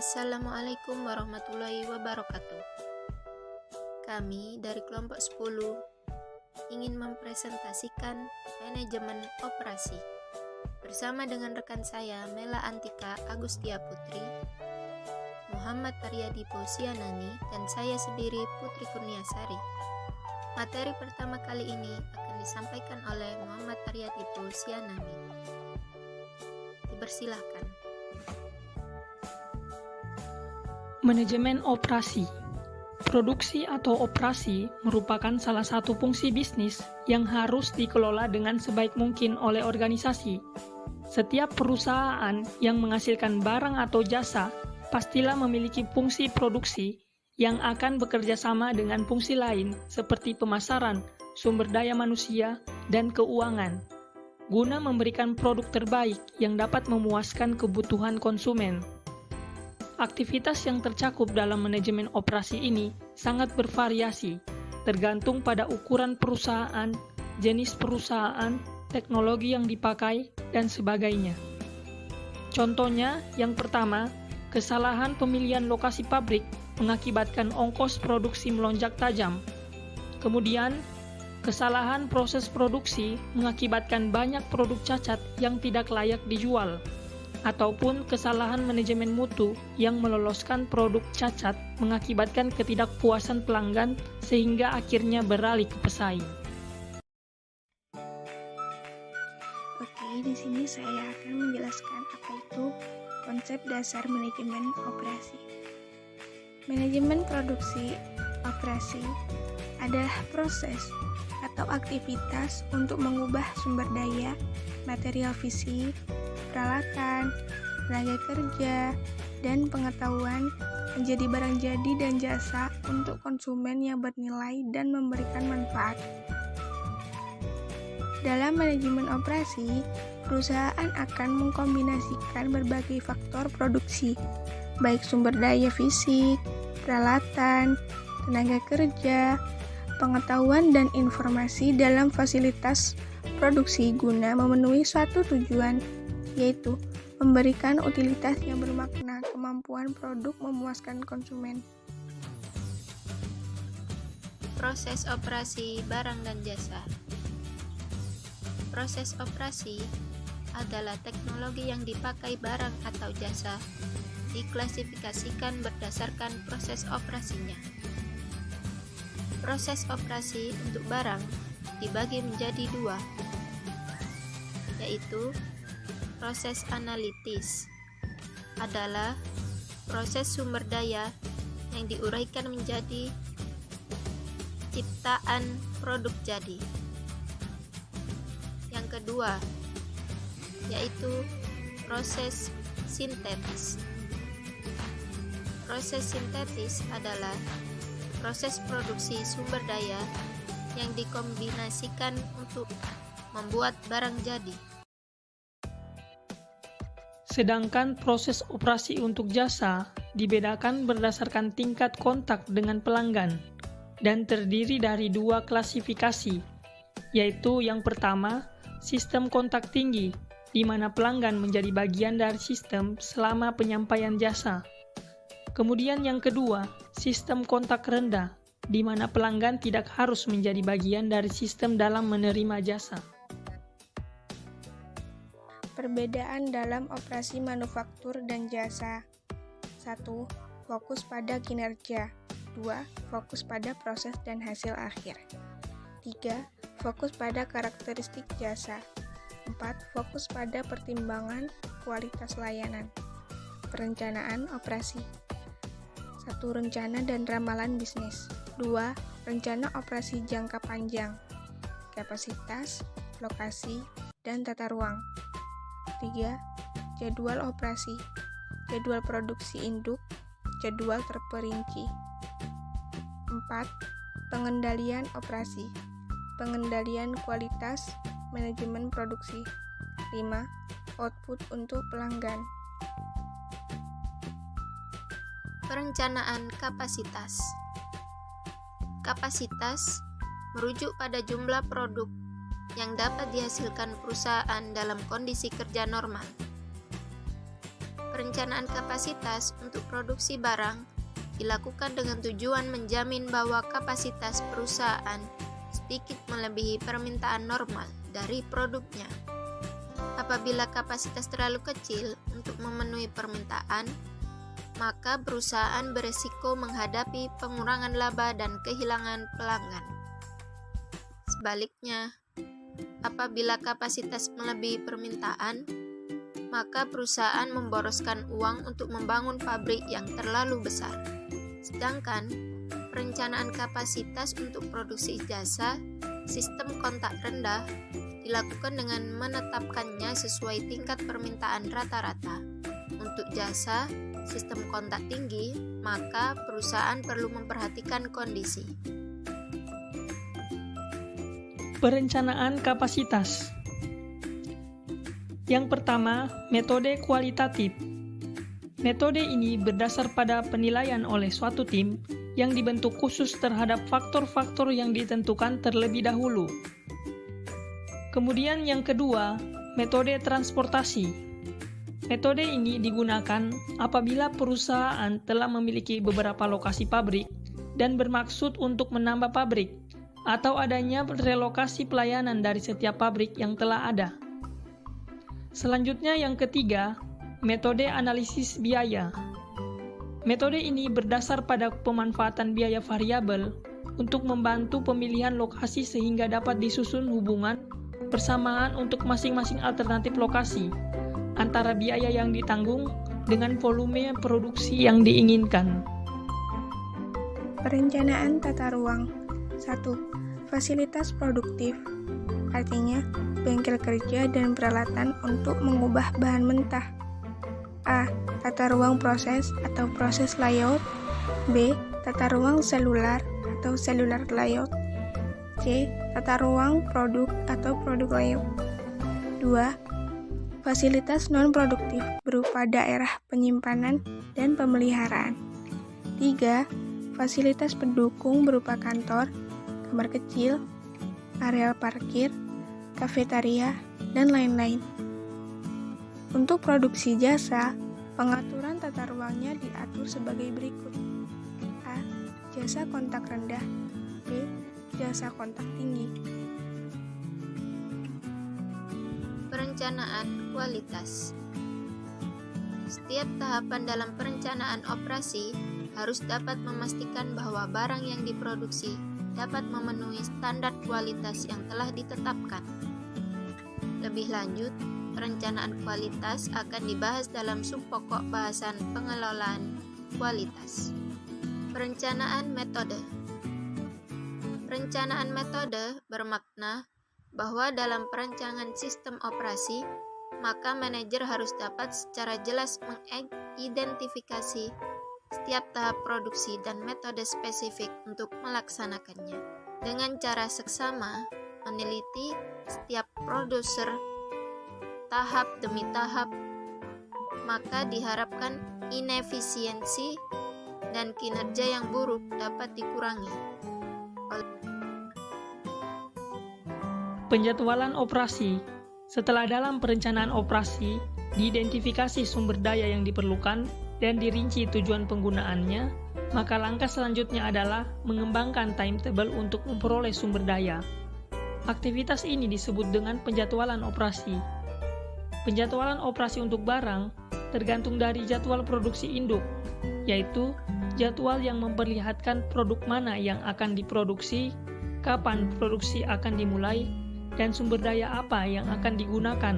Assalamualaikum warahmatullahi wabarakatuh. Kami dari kelompok 10 ingin mempresentasikan manajemen operasi bersama dengan rekan saya Mela Antika Agustia Putri, Muhammad Aryadi Posianani, dan saya sendiri Putri Kurniasari. Materi pertama kali ini akan disampaikan oleh Muhammad Aryadi Posianani. Dipersilahkan. Manajemen operasi. Produksi atau operasi merupakan salah satu fungsi bisnis yang harus dikelola dengan sebaik mungkin oleh organisasi. Setiap perusahaan yang menghasilkan barang atau jasa pastilah memiliki fungsi produksi yang akan bekerja sama dengan fungsi lain seperti pemasaran, sumber daya manusia, dan keuangan, guna memberikan produk terbaik yang dapat memuaskan kebutuhan konsumen. Aktivitas yang tercakup dalam manajemen operasi ini sangat bervariasi, tergantung pada ukuran perusahaan, jenis perusahaan, teknologi yang dipakai, dan sebagainya. Contohnya, yang pertama, kesalahan pemilihan lokasi pabrik mengakibatkan ongkos produksi melonjak tajam. Kemudian, kesalahan proses produksi mengakibatkan banyak produk cacat yang tidak layak dijual. Ataupun kesalahan manajemen mutu yang meloloskan produk cacat mengakibatkan ketidakpuasan pelanggan sehingga akhirnya beralih ke pesaing. Oke, di sini saya akan menjelaskan apa itu konsep dasar manajemen operasi. Manajemen produksi operasi adalah proses atau aktivitas untuk mengubah sumber daya, material fisik, peralatan, tenaga kerja, dan pengetahuan menjadi barang jadi dan jasa untuk konsumen yang bernilai dan memberikan manfaat. Dalam manajemen operasi, perusahaan akan mengkombinasikan berbagai faktor produksi, baik sumber daya fisik, peralatan, tenaga kerja, pengetahuan, dan informasi dalam fasilitas produksi guna memenuhi suatu tujuan, yaitu memberikan utilitas yang bermakna, kemampuan produk memuaskan konsumen. Proses operasi barang dan jasa. Proses operasi adalah teknologi yang dipakai barang atau jasa, diklasifikasikan berdasarkan proses operasinya. Proses operasi untuk barang dibagi menjadi dua, yaitu proses analitis adalah proses sumber daya yang diuraikan menjadi ciptaan produk jadi. Yang kedua, yaitu proses sintetis. Proses sintetis adalah proses produksi sumber daya yang dikombinasikan untuk membuat barang jadi. Sedangkan proses operasi untuk jasa dibedakan berdasarkan tingkat kontak dengan pelanggan dan terdiri dari dua klasifikasi, yaitu yang pertama, sistem kontak tinggi, di mana pelanggan menjadi bagian dari sistem selama penyampaian jasa. Kemudian yang kedua, sistem kontak rendah, di mana pelanggan tidak harus menjadi bagian dari sistem dalam menerima jasa. Perbedaan dalam operasi manufaktur dan jasa. 1. Fokus pada kinerja. 2. Fokus pada proses dan hasil akhir. 3. Fokus pada karakteristik jasa. 4. Fokus pada pertimbangan kualitas layanan. Perencanaan operasi. 1. Rencana dan ramalan bisnis. 2. Rencana operasi jangka panjang. Kapasitas, lokasi, dan tata ruang. 3. Jadwal operasi, jadwal produksi induk, jadwal terperinci. 4. Pengendalian operasi, pengendalian kualitas, manajemen produksi. 5. Output untuk pelanggan. Perencanaan kapasitas. Kapasitas merujuk pada jumlah produk yang dapat dihasilkan perusahaan dalam kondisi kerja normal. Perencanaan kapasitas untuk produksi barang dilakukan dengan tujuan menjamin bahwa kapasitas perusahaan sedikit melebihi permintaan normal dari produknya. Apabila kapasitas terlalu kecil untuk memenuhi permintaan, maka perusahaan beresiko menghadapi pengurangan laba dan kehilangan pelanggan. Sebaliknya, apabila kapasitas melebihi permintaan, maka perusahaan memboroskan uang untuk membangun pabrik yang terlalu besar. Sedangkan perencanaan kapasitas untuk produksi jasa, sistem kontak rendah, dilakukan dengan menetapkannya sesuai tingkat permintaan rata-rata. Untuk jasa, sistem kontak tinggi, maka perusahaan perlu memperhatikan kondisi. Perencanaan kapasitas. Yang pertama, metode kualitatif. Metode ini berdasar pada penilaian oleh suatu tim yang dibentuk khusus terhadap faktor-faktor yang ditentukan terlebih dahulu. Kemudian yang kedua, metode transportasi. Metode ini digunakan apabila perusahaan telah memiliki beberapa lokasi pabrik dan bermaksud untuk menambah pabrik atau adanya relokasi pelayanan dari setiap pabrik yang telah ada. Selanjutnya yang ketiga, metode analisis biaya. Metode ini berdasar pada pemanfaatan biaya variabel untuk membantu pemilihan lokasi sehingga dapat disusun hubungan bersamaan untuk masing-masing alternatif lokasi antara biaya yang ditanggung dengan volume produksi yang diinginkan. Perencanaan tata ruang. 1. Fasilitas produktif. Artinya, bengkel kerja dan peralatan untuk mengubah bahan mentah. A. Tata ruang proses atau proses layout. B. Tata ruang selular atau cellular layout. C. Tata ruang produk atau produk layout. 2. Fasilitas non-produktif berupa daerah penyimpanan dan pemeliharaan. 3. Fasilitas pendukung berupa kantor, kamar kecil, areal parkir, kafetaria, dan lain-lain. Untuk produksi jasa, pengaturan tata ruangnya diatur sebagai berikut. A. Jasa kontak rendah. B. Jasa kontak tinggi. Perencanaan kualitas. Setiap tahapan dalam perencanaan operasi harus dapat memastikan bahwa barang yang diproduksi dapat memenuhi standar kualitas yang telah ditetapkan. Lebih lanjut, perencanaan kualitas akan dibahas dalam subpokok bahasan pengelolaan kualitas. Perencanaan metode. Perencanaan metode bermakna bahwa dalam perancangan sistem operasi, maka manajer harus dapat secara jelas mengidentifikasi setiap tahap produksi dan metode spesifik untuk melaksanakannya. Dengan cara seksama, meneliti setiap produser tahap demi tahap, maka diharapkan inefisiensi dan kinerja yang buruk dapat dikurangi. Penjadwalan operasi. Setelah dalam perencanaan operasi, diidentifikasi sumber daya yang diperlukan dan dirinci tujuan penggunaannya, maka langkah selanjutnya adalah mengembangkan timetable untuk memperoleh sumber daya. Aktivitas ini disebut dengan penjadwalan operasi. Penjadwalan operasi untuk barang tergantung dari jadwal produksi induk, yaitu jadwal yang memperlihatkan produk mana yang akan diproduksi, kapan produksi akan dimulai, dan sumber daya apa yang akan digunakan.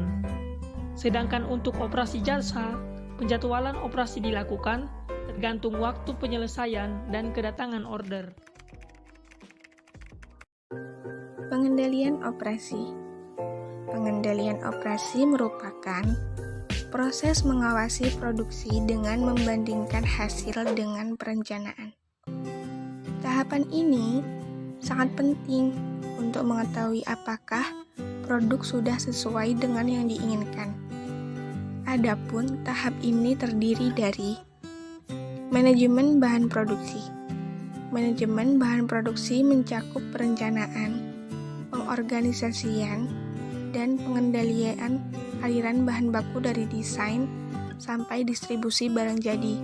Sedangkan untuk operasi jasa, penjadwalan operasi dilakukan tergantung waktu penyelesaian dan kedatangan order. Pengendalian operasi. Pengendalian operasi merupakan proses mengawasi produksi dengan membandingkan hasil dengan perencanaan. Tahapan ini sangat penting untuk mengetahui apakah produk sudah sesuai dengan yang diinginkan. Adapun tahap ini terdiri dari manajemen bahan produksi. Manajemen bahan produksi mencakup perencanaan, pengorganisasian, dan pengendalian aliran bahan baku dari desain sampai distribusi barang jadi.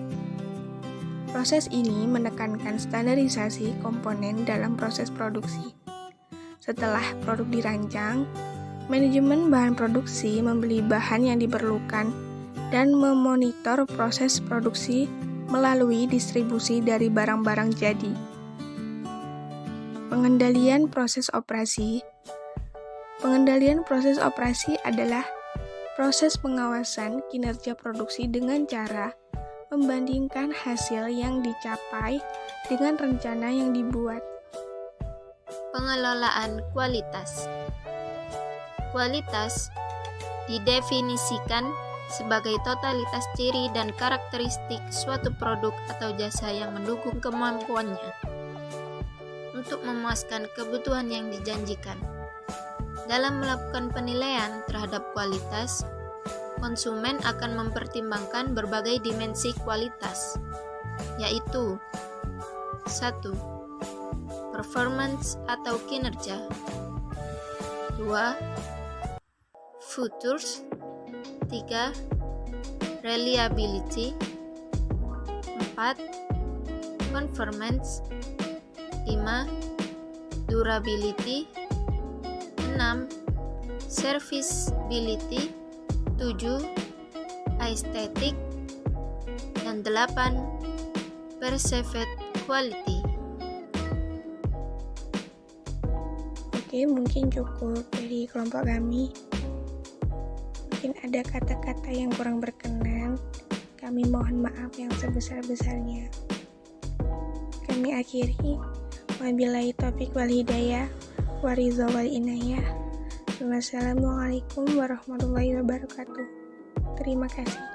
Proses ini menekankan standarisasi komponen dalam proses produksi. Setelah produk dirancang, manajemen bahan produksi membeli bahan yang diperlukan dan memonitor proses produksi melalui distribusi dari barang-barang jadi. Pengendalian proses operasi. Pengendalian proses operasi adalah proses pengawasan kinerja produksi dengan cara membandingkan hasil yang dicapai dengan rencana yang dibuat. Pengelolaan kualitas. Kualitas didefinisikan sebagai totalitas ciri dan karakteristik suatu produk atau jasa yang mendukung kemampuannya untuk memuaskan kebutuhan yang dijanjikan. Dalam melakukan penilaian terhadap kualitas, konsumen akan mempertimbangkan berbagai dimensi kualitas, yaitu 1. Performance atau kinerja. 2. Features. 3. Reliability. 4. Conformance. 5. Durability. 6. Serviceability. 7. Aesthetic. Dan 8. Perceived quality. Oke, mungkin cukup dari kelompok kami. Mungkin ada kata-kata yang kurang berkenan. Kami mohon maaf yang sebesar-besarnya. Kami akhiri. Wabillahi taufiq wal hidayah. Waridha wal inayah. Wassalamualaikum warahmatullahi wabarakatuh. Terima kasih.